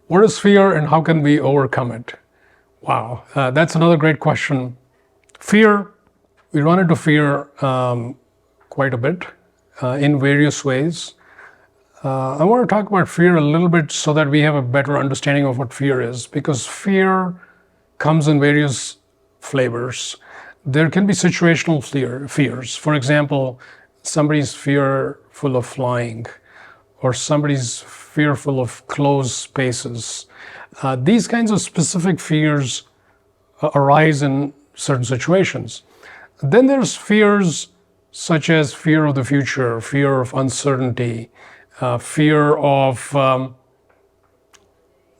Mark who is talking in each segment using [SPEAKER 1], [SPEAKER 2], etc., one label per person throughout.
[SPEAKER 1] What is fear and how can we overcome it? Wow, that's another great question. Fear, we run into fear quite a bit in various ways. I want to talk about fear a little bit so that we have a better understanding of what fear is, because fear comes in various flavors. There can be situational fears. For example, somebody's fearful of flying, or somebody's fearful of closed spaces. These kinds of specific fears arise in certain situations. Then there's fears such as fear of the future, fear of uncertainty, fear of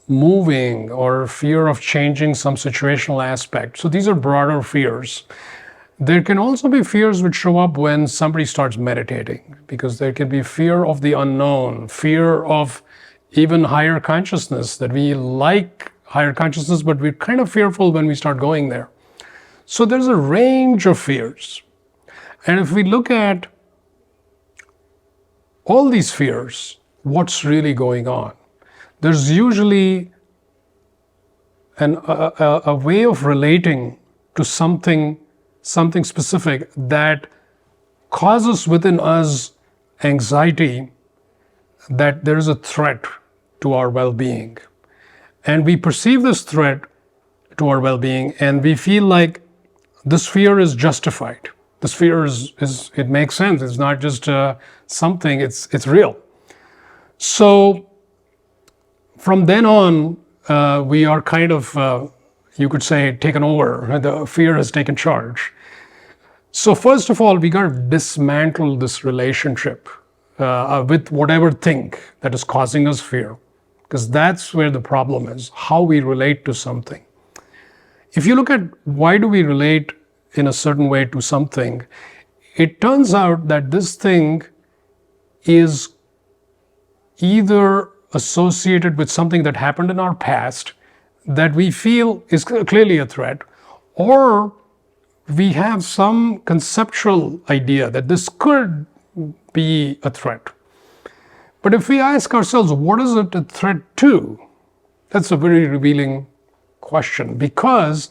[SPEAKER 1] moving, or fear of changing some situational aspect. So these are broader fears. There can also be fears which show up when somebody starts meditating, because there can be fear of the unknown, fear of even higher consciousness, that we like higher consciousness, but we're kind of fearful when we start going there. So there's a range of fears. And if we look at all these fears, what's really going on? There's usually a way of relating to something specific that causes within us anxiety that there is a threat to our well-being. And we perceive this threat to our well-being, and we feel like this fear is justified. This fear is it makes sense. It's not just something, it's real. So from then on, we are kind of, you could say, taken over. The fear has taken charge. So first of all, we got to dismantle this relationship with whatever thing that is causing us fear, because that's where the problem is, how we relate to something. If you look at why do we relate in a certain way to something, it turns out that this thing is either associated with something that happened in our past that we feel is clearly a threat, or we have some conceptual idea that this could be a threat. But if we ask ourselves, what is it a threat to? That's a very revealing question, because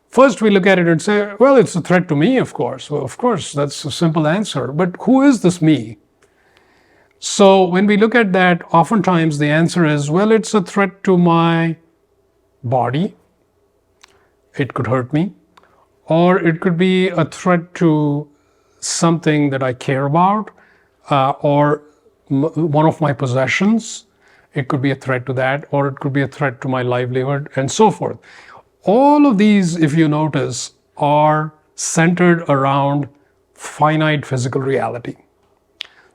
[SPEAKER 1] first we look at it and say, well, it's a threat to me, of course. Well, of course, that's a simple answer. But who is this me? So when we look at that, oftentimes the answer is, well, it's a threat to my body. It could hurt me. Or it could be a threat to something that I care about, or one of my possessions. It could be a threat to that, or it could be a threat to my livelihood, and so forth. All of these, if you notice, are centered around finite physical reality.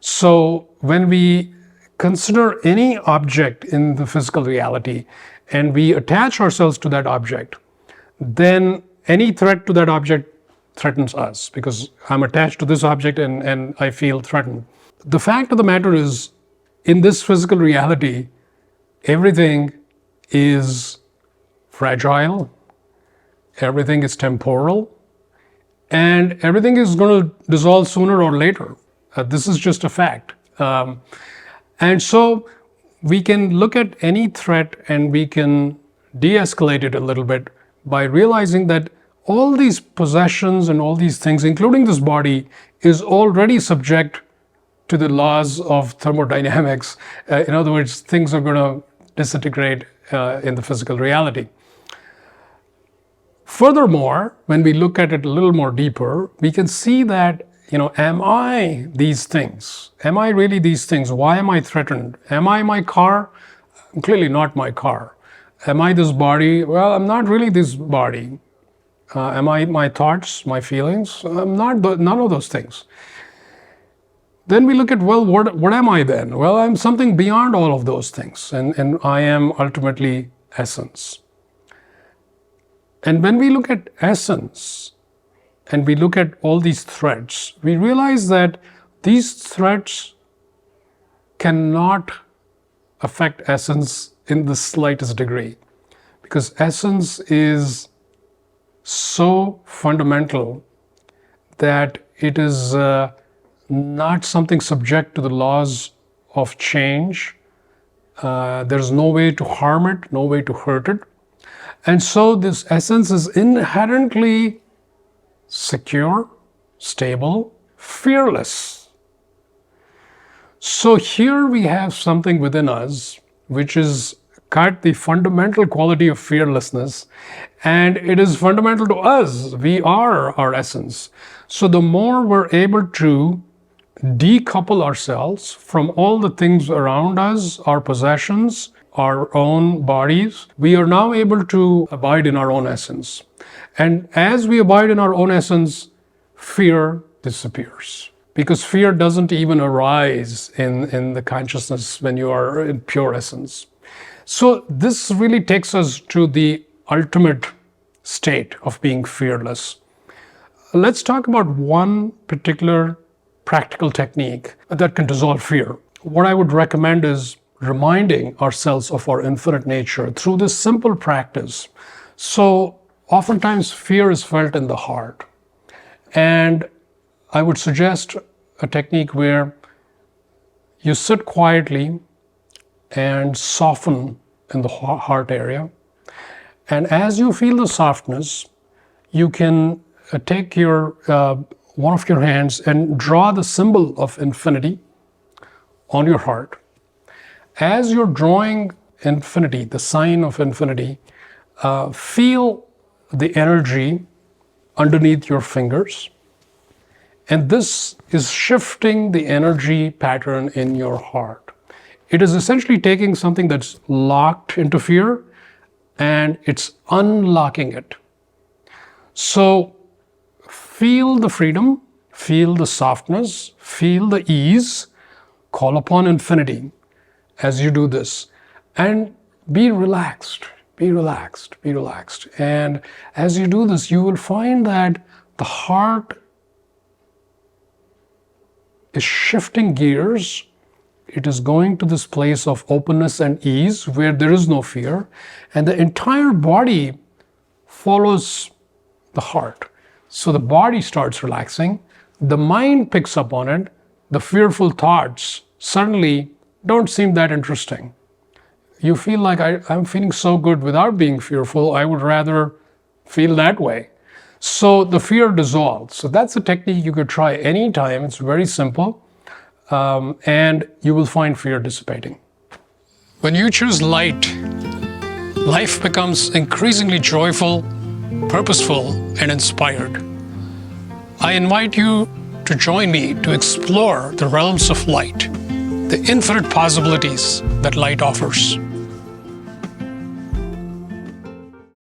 [SPEAKER 1] So when we consider any object in the physical reality and we attach ourselves to that object, then any threat to that object threatens us, because I'm attached to this object and I feel threatened. The fact of the matter is, in this physical reality, everything is fragile, everything is temporal, and everything is going to dissolve sooner or later. This is just a fact. And so we can look at any threat and we can de-escalate it a little bit by realizing that all these possessions and all these things, including this body, is already subject to the laws of thermodynamics. In other words, things are going to disintegrate in the physical reality. Furthermore, when we look at it a little more deeper, we can see that, am I these things? Am I really these things? Why am I threatened? Am I my car? I'm clearly not my car. Am I this body? Well, I'm not really this body. Am I my thoughts, my feelings? I'm not none of those things. Then we look at, well, what am I then? Well, I'm something beyond all of those things, and I am ultimately essence. And when we look at essence, and we look at all these threats, we realize that these threats cannot affect essence in the slightest degree, because essence is so fundamental that it is not something subject to the laws of change There's no way to harm it, no way to hurt it. And so this essence is inherently secure, stable, fearless. So here we have something within us which is got the fundamental quality of fearlessness, and it is fundamental to us. We are our essence. So the more we're able to decouple ourselves from all the things around us, our possessions, our own bodies, we are now able to abide in our own essence. And as we abide in our own essence, fear disappears. Because fear doesn't even arise in the consciousness when you are in pure essence. So this really takes us to the ultimate state of being fearless. Let's talk about one particular practical technique that can dissolve fear. What I would recommend is reminding ourselves of our infinite nature through this simple practice. So oftentimes fear is felt in the heart. And I would suggest a technique where you sit quietly and soften in the heart area. And as you feel the softness, you can take your one of your hands and draw the symbol of infinity on your heart. As you're drawing infinity, the sign of infinity, feel the energy underneath your fingers. And this is shifting the energy pattern in your heart. It is essentially taking something that's locked into fear and it's unlocking it. So feel the freedom, feel the softness, feel the ease, call upon infinity as you do this, and be relaxed, be relaxed, be relaxed. And as you do this, you will find that the heart is shifting gears. It is going to this place of openness and ease where there is no fear, and the entire body follows the heart. So the body starts relaxing, the mind picks up on it, the fearful thoughts suddenly don't seem that interesting. You feel like I'm feeling so good without being fearful, I would rather feel that way. So the fear dissolves. So that's a technique you could try anytime. It's very simple, and you will find fear dissipating. When you choose light, life becomes increasingly joyful, purposeful, and inspired. I invite you to join me to explore the realms of light, the infinite possibilities that light offers.